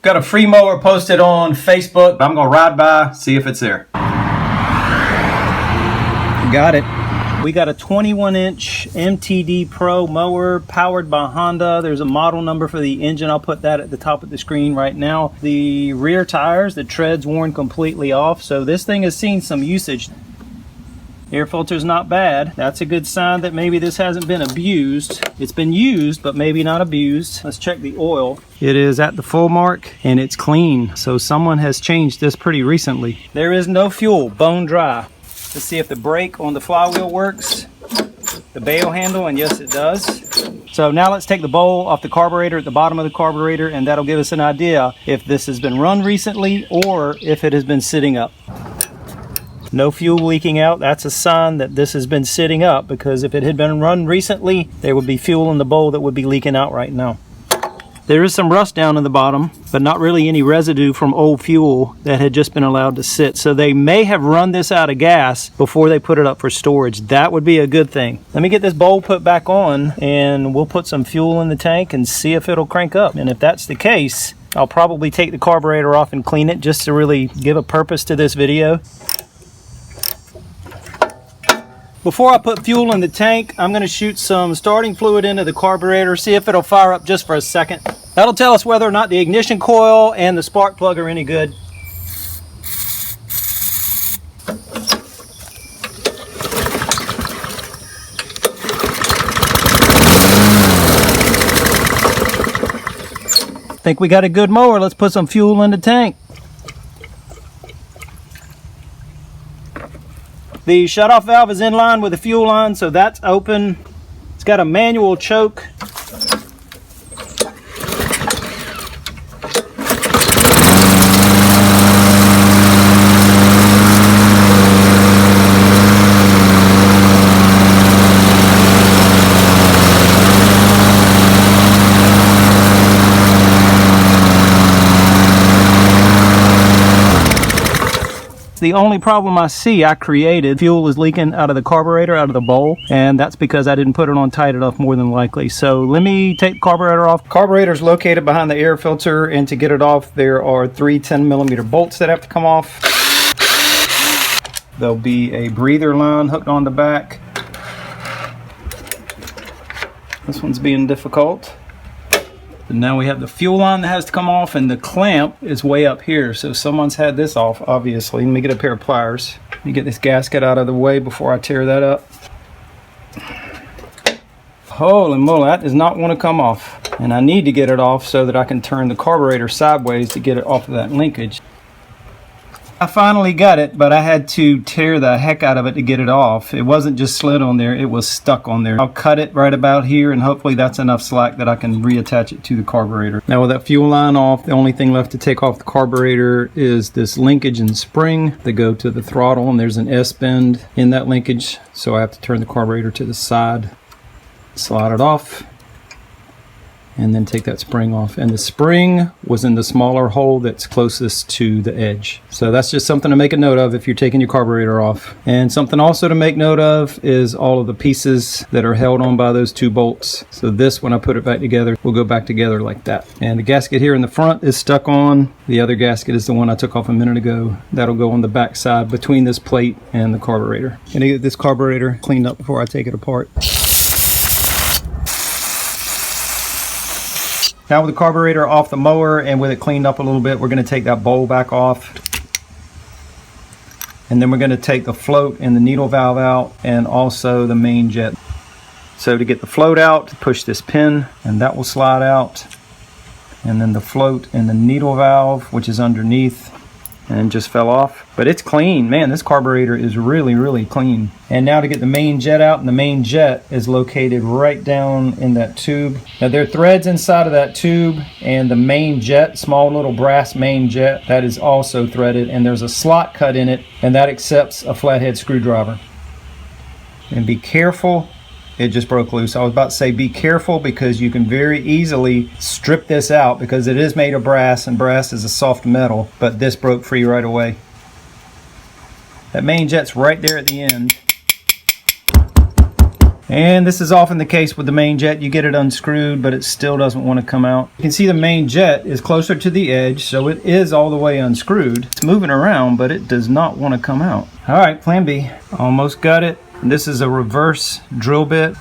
Got a free mower posted on Facebook. I'm gonna ride by, see if it's there. Got it. We got a 21-inch MTD Pro mower powered by Honda. There's a model number for the engine. I'll put that at the top of the screen right now. The rear tires, the tread's worn completely off, so this thing has seen some usage. Air filter's not bad. That's a good sign that maybe this hasn't been abused. It's been used, but maybe not abused. Let's check the oil. It is at the full mark and it's clean. So someone has changed this pretty recently. There is no fuel, bone dry. Let's see if the brake on the flywheel works. The bail handle, and yes it does. So now let's take the bowl off the carburetor at the bottom of the carburetor, and that'll give us an idea if this has been run recently or if it has been sitting up. No fuel leaking out. That's a sign that this has been sitting up, because if it had been run recently, there would be fuel in the bowl that would be leaking out right now. There is some rust down in the bottom, but not really any residue from old fuel that had just been allowed to sit. So they may have run this out of gas before they put it up for storage. That would be a good thing. Let me get this bowl put back on and we'll put some fuel in the tank and see if it'll crank up. And if that's the case, I'll probably take the carburetor off and clean it just to really give a purpose to this video. Before I put fuel in the tank, I'm going to shoot some starting fluid into the carburetor, see if it'll fire up just for a second. That'll tell us whether or not the ignition coil and the spark plug are any good. Think we got a good mower. Let's put some fuel in the tank. The shutoff valve is in line with the fuel line, so that's open. It's got a manual choke. The only problem I see I created, fuel is leaking out of the carburetor, out of the bowl, and that's because I didn't put it on tight enough, more than likely. So let me take the carburetor off. Carburetor is located behind the air filter, and to get it off, there are 3 10mm bolts that have to come off. There'll be a breather line hooked on the back. This one's being difficult. And now we have the fuel line that has to come off, and the clamp is way up here, so someone's had this off, obviously. Let me get a pair of pliers. Let me get this gasket out of the way before I tear that up. Holy moly, that does not want to come off. And I need to get it off so that I can turn the carburetor sideways to get it off of that linkage. I finally got it, but I had to tear the heck out of it to get it off. It wasn't just slid on there, it was stuck on there. I'll cut it right about here, and hopefully that's enough slack that I can reattach it to the carburetor. Now with that fuel line off, the only thing left to take off the carburetor is this linkage and spring that go to the throttle, and there's an S-bend in that linkage, so I have to turn the carburetor to the side, slide it off, and then take that spring off. And the spring was in the smaller hole that's closest to the edge. So that's just something to make a note of if you're taking your carburetor off. And something also to make note of is all of the pieces that are held on by those 2 bolts. So this, when I put it back together, will go back together like that. And the gasket here in the front is stuck on. The other gasket is the one I took off a minute ago. That'll go on the back side between this plate and the carburetor. I'm gonna get this carburetor cleaned up before I take it apart. Now with the carburetor off the mower and with it cleaned up a little bit, we're going to take that bowl back off. And then we're going to take the float and the needle valve out, and also the main jet. So to get the float out, push this pin and that will slide out. And then the float and the needle valve, which is underneath, and just fell off. But it's clean. Man, this carburetor is really, really clean. And now to get the main jet out, and the main jet is located right down in that tube. Now there are threads inside of that tube, and the main jet, small little brass main jet, that is also threaded, and there's a slot cut in it, and that accepts a flathead screwdriver. And be careful. It just broke loose. I was about to say be careful, because you can very easily strip this out, because it is made of brass, and brass is a soft metal, but this broke free right away. That main jet's right there at the end. And this is often the case with the main jet. You get it unscrewed, but it still doesn't want to come out. You can see the main jet is closer to the edge, so it is all the way unscrewed. It's moving around, but it does not want to come out. All right, plan B. Almost got it. This is a reverse drill bit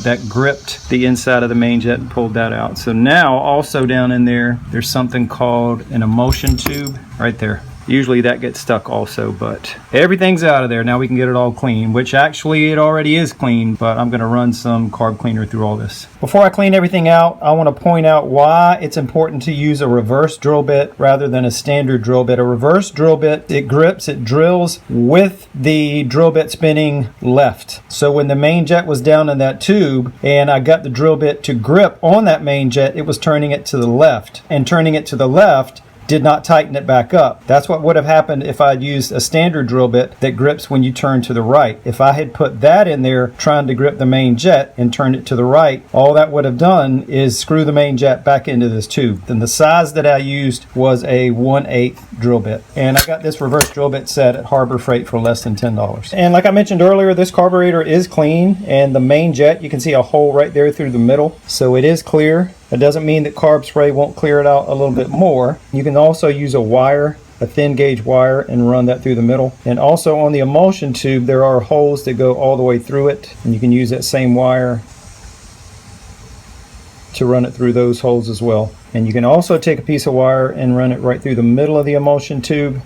that gripped the inside of the main jet and pulled that out. So now also down in there, there's something called an emulsion tube right there. Usually that gets stuck also, but everything's out of there. Now we can get it all clean, which actually it already is clean, but I'm gonna run some carb cleaner through all this. Before I clean everything out, I wanna point out why it's important to use a reverse drill bit rather than a standard drill bit. A reverse drill bit, it grips, it drills with the drill bit spinning left. So when the main jet was down in that tube and I got the drill bit to grip on that main jet, it was turning it to the left. And turning it to the left did not tighten it back up. That's what would have happened if I'd used a standard drill bit that grips when you turn to the right. If I had put that in there trying to grip the main jet and turned it to the right, all that would have done is screw the main jet back into this tube. Then the size that I used was a 1/8 drill bit. And I got this reverse drill bit set at Harbor Freight for less than $10. And like I mentioned earlier, this carburetor is clean, and the main jet, you can see a hole right there through the middle. So it is clear. It doesn't mean that carb spray won't clear it out a little bit more. You can also use a wire, a thin gauge wire, and run that through the middle. And also on the emulsion tube, there are holes that go all the way through it, and you can use that same wire to run it through those holes as well. And you can also take a piece of wire and run it right through the middle of the emulsion tube,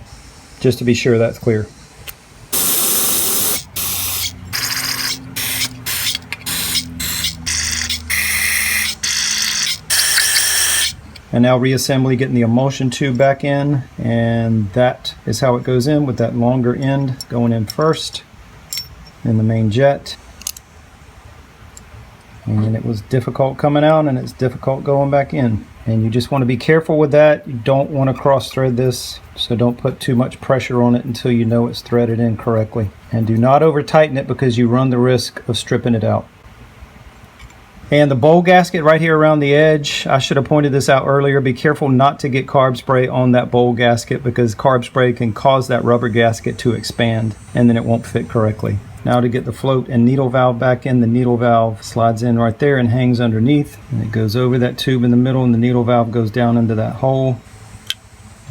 just to be sure that's clear. And now reassembly, getting the emulsion tube back in, and that is how it goes in, with that longer end going in first in the main jet. And it was difficult coming out, and it's difficult going back in. And you just want to be careful with that. You don't want to cross thread this, so don't put too much pressure on it until you know it's threaded in correctly. And do not over tighten it, because you run the risk of stripping it out. And the bowl gasket right here around the edge, I should have pointed this out earlier. Be careful not to get carb spray on that bowl gasket, because carb spray can cause that rubber gasket to expand and then it won't fit correctly. Now to get the float and needle valve back in, the needle valve slides in right there and hangs underneath. And it goes over that tube in the middle, and the needle valve goes down into that hole.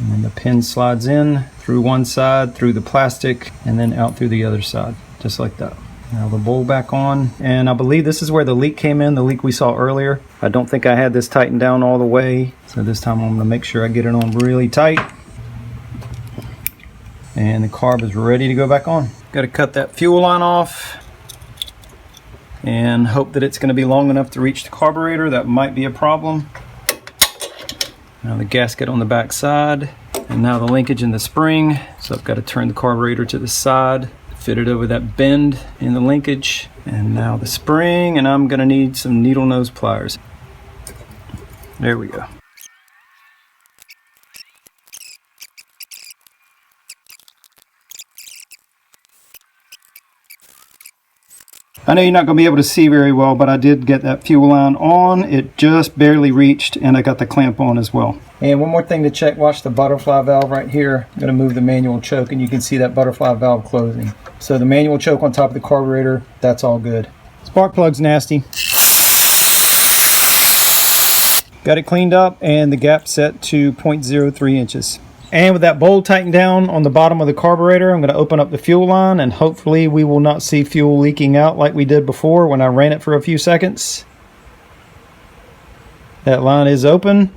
And then the pin slides in through one side, through the plastic, and then out through the other side, just like that. Now the bowl back on, and I believe this is where the leak came in, the leak we saw earlier. I don't think I had this tightened down all the way, so this time I'm going to make sure I get it on really tight. And the carb is ready to go back on. Got to cut that fuel line off and hope that it's going to be long enough to reach the carburetor. That might be a problem. Now the gasket on the back side, and now the linkage in the spring. So I've got to turn the carburetor to the side, fit it over that bend in the linkage, and now the spring, and I'm gonna need some needle nose pliers. There we go. I know you're not going to be able to see very well, but I did get that fuel line on. It just barely reached, and I got the clamp on as well. And one more thing to check, watch the butterfly valve right here. I'm going to move the manual choke, and you can see that butterfly valve closing. So the manual choke on top of the carburetor, that's all good. Spark plug's nasty. Got it cleaned up, and the gap set to 0.03 inches. And with that bowl tightened down on the bottom of the carburetor, I'm going to open up the fuel line, and hopefully we will not see fuel leaking out like we did before when I ran it for a few seconds. That line is open,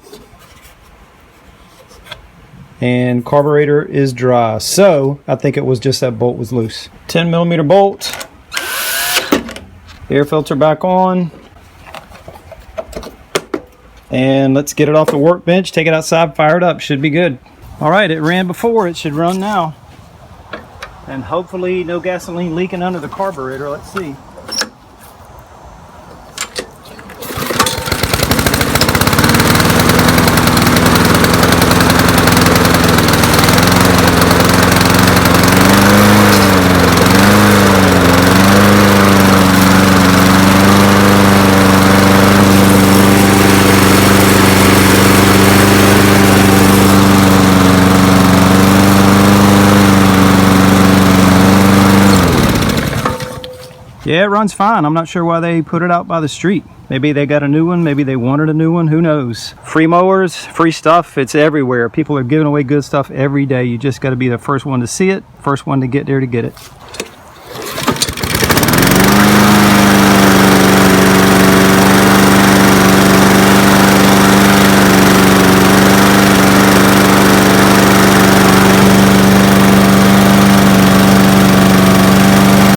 and carburetor is dry. So I think it was just that bolt was loose. 10mm bolt. Air filter back on. And let's get it off the workbench, take it outside, fire it up. Should be good. All right, it ran before, it should run now. And hopefully no gasoline leaking under the carburetor. Let's see. Yeah, it runs fine. I'm not sure why they put it out by the street. Maybe they got a new one. Maybe they wanted a new one. Who knows? Free mowers, free stuff. It's everywhere. People are giving away good stuff every day. You just got to be the first one to see it, first one to get there to get it.